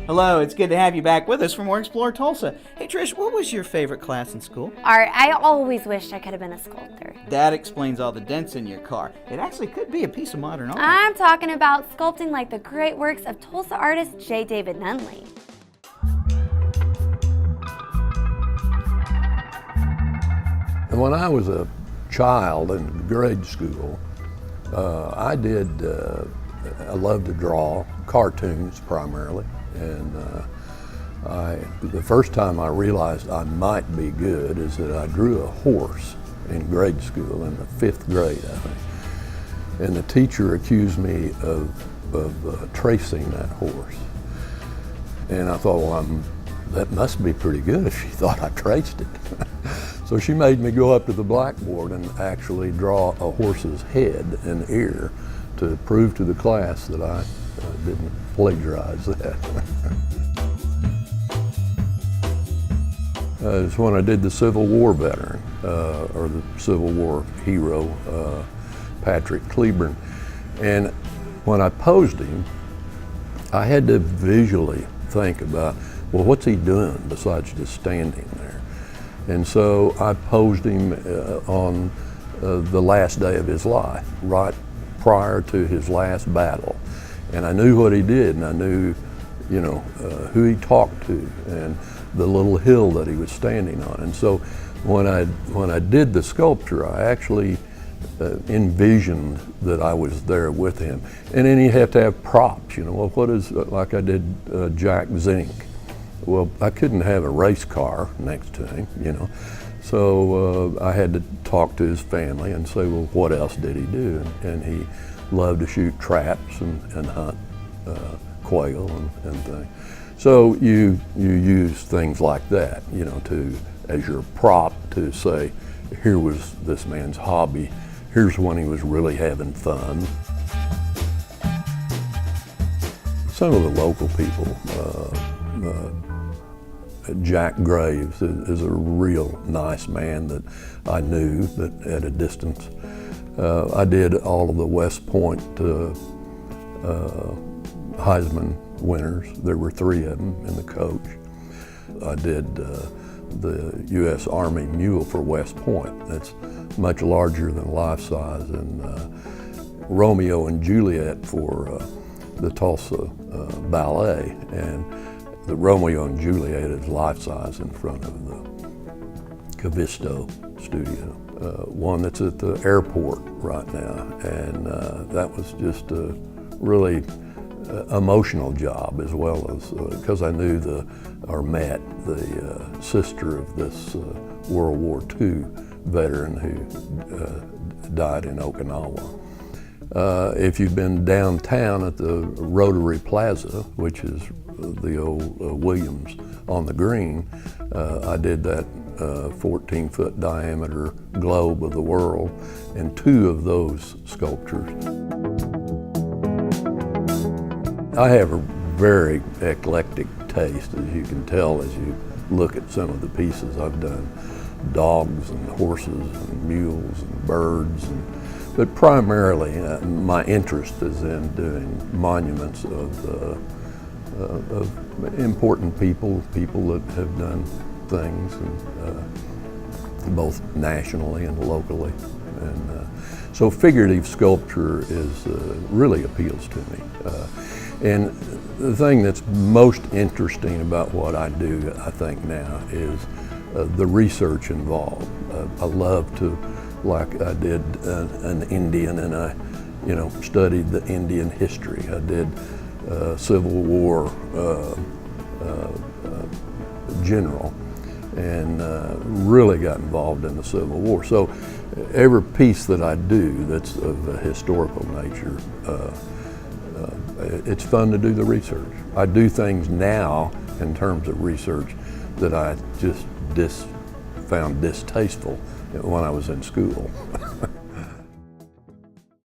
Hello, it's good to have you back with us for more Explore Tulsa. Hey Trish, what was your favorite class in school? Art. I always wished I could have been a sculptor. That explains all the dents in your car. It actually could be a piece of modern art. I'm talking about sculpting like the great works of Tulsa artist J. David Nunneley. And when I was a child in grade school, I loved to draw cartoons primarily. And the first time I realized I might be good is that I drew a horse in grade school, in the 5th grade, I think. And the teacher accused me of tracing that horse. And I thought, well, that must be pretty good if she thought I traced it. So she made me go up to the blackboard and actually draw a horse's head and ear to prove to the class that I didn't plagiarize that. It's when I did the Civil War veteran, or the Civil War hero, Patrick Cleburne. And when I posed him, I had to visually think about, well, what's he doing besides just standing there? And so I posed him on the last day of his life, right prior to his last battle. And I knew what he did, and I knew, who he talked to, and the little hill that he was standing on. And so when I did the sculpture, I actually envisioned that I was there with him. And then you have to have props, well, what is, like I did Jack Zink. Well, I couldn't have a race car next to him, So I had to talk to his family and say, well, what else did he do? And he loved to shoot traps and hunt quail and things. So you use things like that, as your prop to say, here was this man's hobby. Here's when he was really having fun. Some of the local people, Jack Graves is a real nice man that I knew, but at a distance. I did all of the West Point Heisman winners. There were 3 of them in the coach. I did the U.S. Army Mule for West Point. That's much larger than life size, and Romeo and Juliet for the Tulsa Ballet. And the Romeo and Juliet is life size in front of the Cavisto studio. One that's at the airport right now, and that was just a really emotional job, as well as because I knew met the sister of this World War II veteran who died in Okinawa. If you've been downtown at the Rotary Plaza, which is the old Williams on the green, I did that 14-foot diameter globe of the world, and 2 of those sculptures. I have a very eclectic taste, as you can tell as you look at some of the pieces I've done. Dogs and horses and mules and birds, but primarily my interest is in doing monuments of important people that have done things, and both nationally and locally. And so figurative sculpture really appeals to me. And the thing that's most interesting about what I do, I think now, is the research involved. I love to, like I did an Indian, and I, studied the Indian history. I did Civil War general, and really got involved in the Civil War. So every piece that I do that's of a historical nature, it's fun to do the research. I do things now in terms of research that I just found distasteful when I was in school.